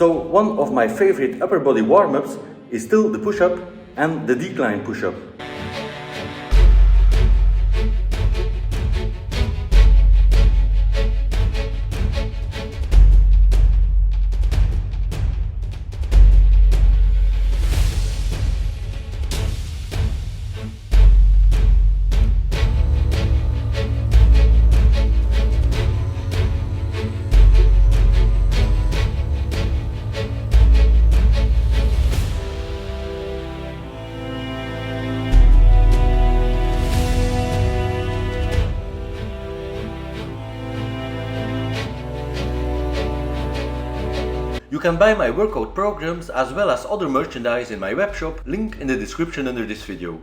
So one of my favorite upper body warm-ups is still the push-up and the decline push-up. You can buy my workout programs as well as other merchandise in my webshop, link in the description under this video.